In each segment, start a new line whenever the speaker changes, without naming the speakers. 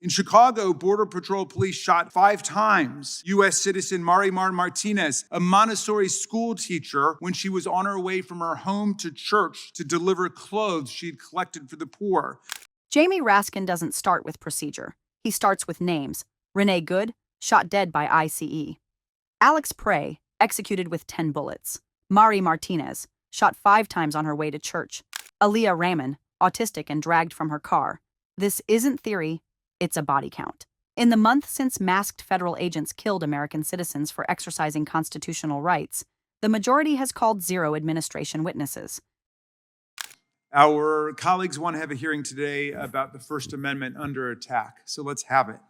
In Chicago, Border Patrol police shot 5 times U.S. citizen Mari Martinez, a Montessori school teacher, when she was on her way from her home to church to deliver clothes she'd collected for the poor.
Jamie Raskin doesn't start with procedure. He starts with names. Renee Good, shot dead by ICE. Alex Prey, executed with 10 bullets. Mari Martinez, shot 5 times on her way to church. Aaliyah Rahman, autistic and dragged from her car. This isn't theory, it's a body count. In the month since masked federal agents killed American citizens for exercising constitutional rights, the majority has called 0 administration witnesses.
Our colleagues want to have a hearing today about the First Amendment under attack, so let's have it.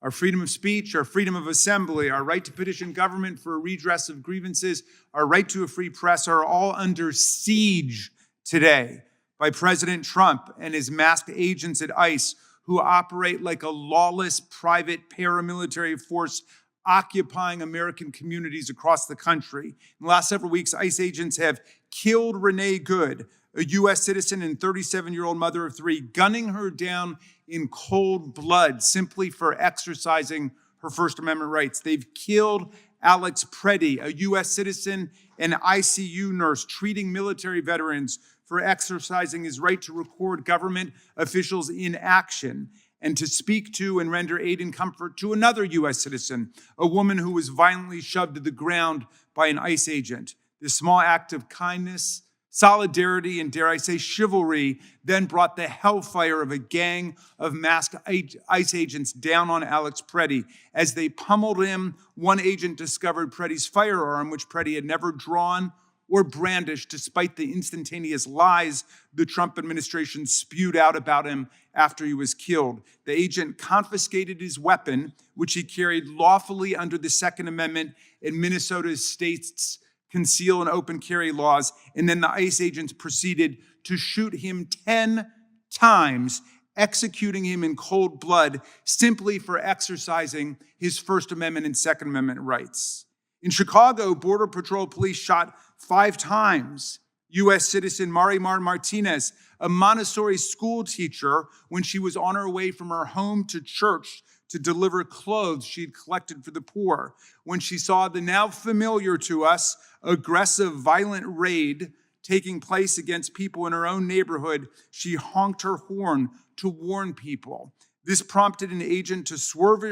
Our freedom of speech, our freedom of assembly, our right to petition government for a redress of grievances, our right to a free press are all under siege today by President Trump and his masked agents at ICE, who operate like a lawless private paramilitary force occupying American communities across the country. In the last several weeks, ICE agents have killed Renee Good, a U.S. citizen and 37-year-old mother of 3, gunning her down in cold blood simply for exercising her First Amendment rights. They've killed Alex Prey, a U.S. citizen and ICU nurse treating military veterans for exercising his right to record government officials in action and to speak to and render aid and comfort to another U.S. citizen, a woman who was violently shoved to the ground by an ICE agent. This small act of kindness, solidarity, and dare I say chivalry then brought the hellfire of a gang of masked ICE agents down on Alex Prey. As they pummeled him, one agent discovered Prey's firearm, which Prey had never drawn or brandished, despite the instantaneous lies the Trump administration spewed out about him after he was killed. The agent confiscated his weapon, which he carried lawfully under the Second Amendment in Minnesota's state's conceal and open carry laws, and then the ICE agents proceeded to shoot him 10 times, executing him in cold blood simply for exercising his First Amendment and Second Amendment rights. In Chicago, Border Patrol police shot 5 times U.S. citizen Mari Martinez, a Montessori school teacher, when she was on her way from her home to church to deliver clothes she'd collected for the poor. When she saw the now familiar to us aggressive, violent raid taking place against people in her own neighborhood, she honked her horn to warn people. This prompted an agent to swerve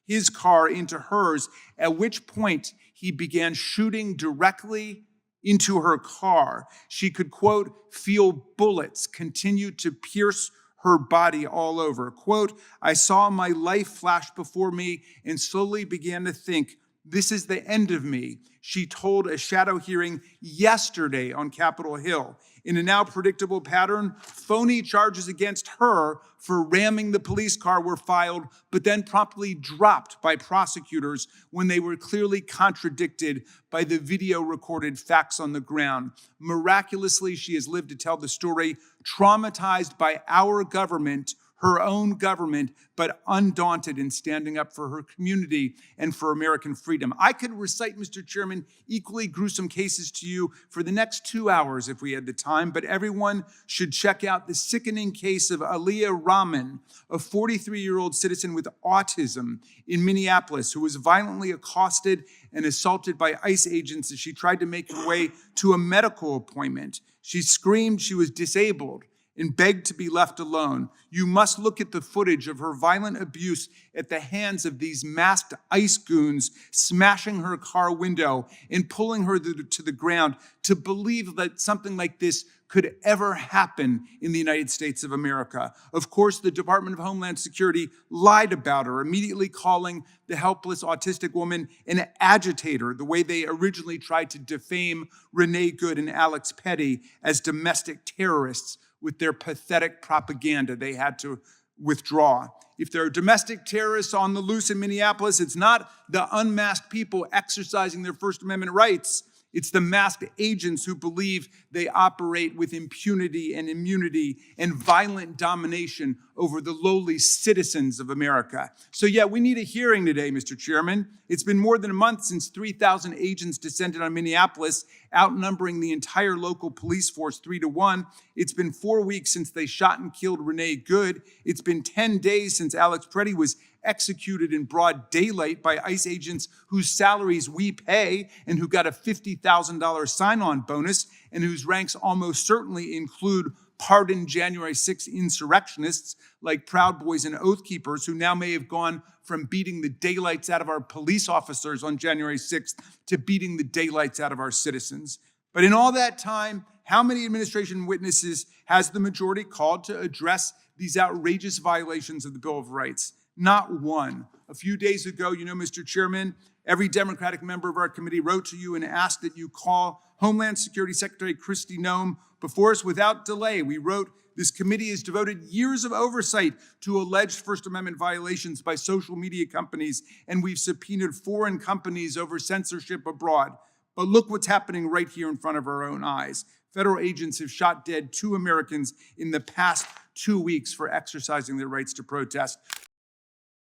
his car into hers, at which point he began shooting directly into her car. She could, quote, feel bullets continue to pierce her body all over. Quote, I saw my life flash before me and slowly began to think, this is the end of me, she told a shadow hearing yesterday on Capitol Hill. In a now predictable pattern, phony charges against her for ramming the police car were filed, but then promptly dropped by prosecutors when they were clearly contradicted by the video-recorded facts on the ground. Miraculously, she has lived to tell the story, traumatized by our government, her own government, but undaunted in standing up for her community and for American freedom. I could recite, Mr. Chairman, equally gruesome cases to you for the next 2 hours if we had the time, but everyone should check out the sickening case of Aaliyah Rahman, a 43-year-old citizen with autism in Minneapolis who was violently accosted and assaulted by ICE agents as she tried to make her way to a medical appointment. She screamed she was disabled and begged to be left alone. You must look at the footage of her violent abuse at the hands of these masked ICE goons smashing her car window and pulling her to the ground to believe that something like this could ever happen in the United States of America. Of course, the Department of Homeland Security lied about her, immediately calling the helpless autistic woman an agitator, the way they originally tried to defame Renee Good and Alex Prey as domestic terrorists. With their pathetic propaganda, they had to withdraw. If there are domestic terrorists on the loose in Minneapolis, it's not the unmasked people exercising their First Amendment rights. It's the masked agents who believe they operate with impunity and immunity and violent domination over the lowly citizens of America. So yeah, we need a hearing today, Mr. Chairman. It's been more than a month since 3,000 agents descended on Minneapolis, outnumbering the entire local police force 3-1. It's been 4 weeks since they shot and killed Renee Good. It's been 10 days since Alex Preddy was executed in broad daylight by ICE agents whose salaries we pay and who got a $50,000 sign-on bonus and whose ranks almost certainly include pardoned January 6 insurrectionists like Proud Boys and Oath Keepers who now may have gone from beating the daylights out of our police officers on January 6th to beating the daylights out of our citizens. But in all that time, how many administration witnesses has the majority called to address these outrageous violations of the Bill of Rights? Not one. A few days ago, Mr. Chairman, every Democratic member of our committee wrote to you and asked that you call Homeland Security Secretary Kristi Noem before us without delay. We wrote, this committee has devoted years of oversight to alleged First Amendment violations by social media companies, and we've subpoenaed foreign companies over censorship abroad. But look what's happening right here in front of our own eyes. Federal agents have shot dead 2 Americans in the past 2 weeks for exercising their rights to protest.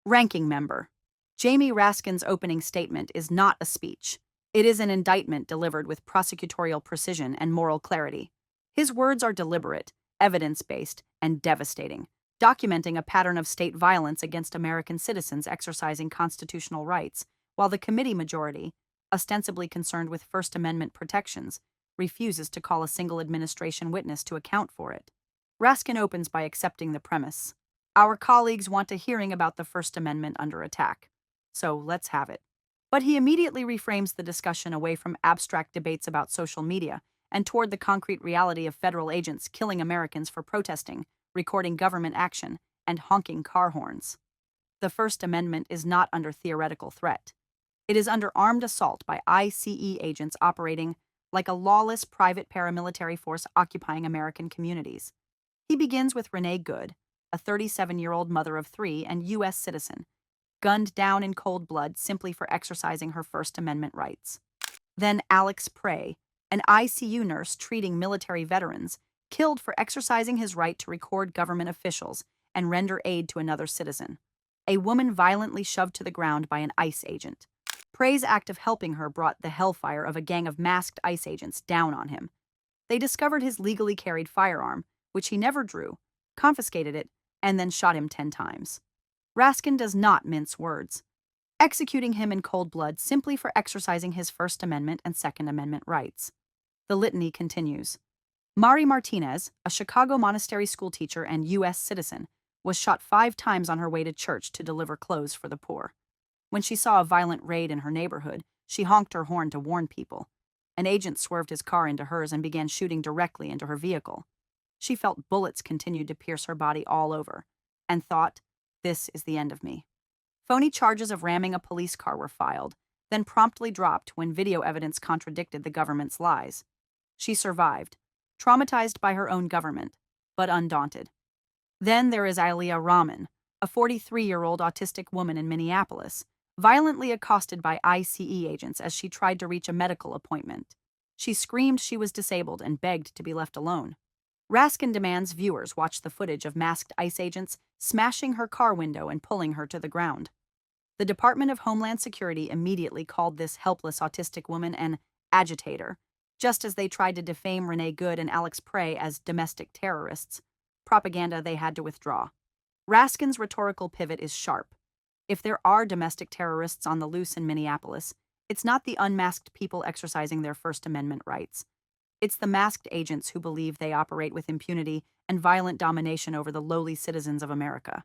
Ranking Member. Jamie Raskin's opening statement is not a speech. It is an indictment delivered with prosecutorial precision and moral clarity. His words are deliberate, evidence-based, and devastating, documenting a pattern of state violence against American citizens exercising constitutional rights, while the committee majority, ostensibly concerned with First Amendment protections, refuses to call a single administration witness to account for it. Raskin opens by accepting the premise. Our colleagues want a hearing about the First Amendment under attack, so let's have it. But he immediately reframes the discussion away from abstract debates about social media and toward the concrete reality of federal agents killing Americans for protesting, recording government action, and honking car horns. The First Amendment is not under theoretical threat. It is under armed assault by ICE agents operating like a lawless private paramilitary force occupying American communities. He begins with Renee Good, a 37-year-old mother of 3 and U.S. citizen, gunned down in cold blood simply for exercising her First Amendment rights. Then Alex Preddy, an ICU nurse treating military veterans, killed for exercising his right to record government officials and render aid to another citizen. A woman violently shoved to the ground by an ICE agent. Preddy's act of helping her brought the hellfire of a gang of masked ICE agents down on him. They discovered his legally carried firearm, which he never drew, confiscated it, and then shot him 10 times. Raskin does not mince words, executing him in cold blood simply for exercising his First Amendment and Second Amendment rights. The litany continues. Mari Martinez, a Chicago monastery schoolteacher and U.S. citizen, was shot 5 times on her way to church to deliver clothes for the poor. When she saw a violent raid in her neighborhood, she honked her horn to warn people. An agent swerved his car into hers and began shooting directly into her vehicle. She felt bullets continued to pierce her body all over, and thought, this is the end of me. Phony charges of ramming a police car were filed, then promptly dropped when video evidence contradicted the government's lies. She survived, traumatized by her own government, but undaunted. Then there is Ilea Rahman, a 43-year-old autistic woman in Minneapolis, violently accosted by ICE agents as she tried to reach a medical appointment. She screamed she was disabled and begged to be left alone. Raskin demands viewers watch the footage of masked ICE agents smashing her car window and pulling her to the ground. The Department of Homeland Security immediately called this helpless autistic woman an agitator, just as they tried to defame Renee Good and Alex Preddy as domestic terrorists, propaganda they had to withdraw. Raskin's rhetorical pivot is sharp. If there are domestic terrorists on the loose in Minneapolis, it's not the unmasked people exercising their First Amendment rights. It's the masked agents who believe they operate with impunity and violent domination over the lowly citizens of America.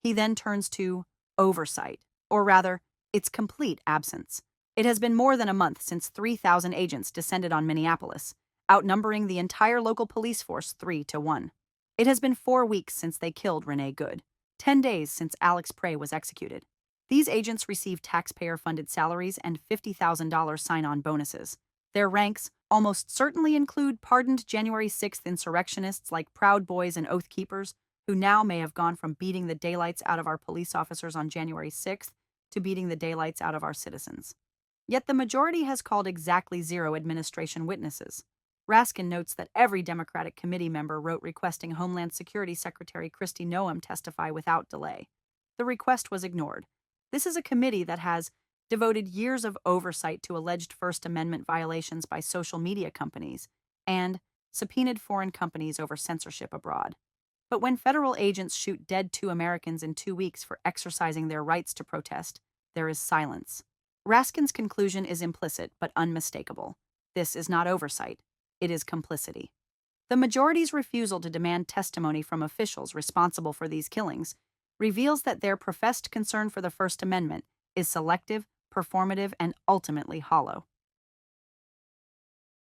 He then turns to oversight, or rather, its complete absence. It has been more than a month since 3,000 agents descended on Minneapolis, outnumbering the entire local police force 3-1. It has been 4 weeks since they killed Renee Good, 10 days since Alex Preddy was executed. These agents receive taxpayer-funded salaries and $50,000 sign-on bonuses. Their ranks almost certainly include pardoned January 6th insurrectionists like Proud Boys and Oath Keepers, who now may have gone from beating the daylights out of our police officers on January 6th to beating the daylights out of our citizens. Yet the majority has called exactly 0 administration witnesses. Raskin notes that every Democratic committee member wrote requesting Homeland Security Secretary Kristi Noem testify without delay. The request was ignored. This is a committee that has devoted years of oversight to alleged First Amendment violations by social media companies and subpoenaed foreign companies over censorship abroad. But when federal agents shoot dead 2 Americans in 2 weeks for exercising their rights to protest, there is silence. Raskin's conclusion is implicit but unmistakable. This is not oversight. It is complicity. The majority's refusal to demand testimony from officials responsible for these killings reveals that their professed concern for the First Amendment is selective, performative, and ultimately hollow.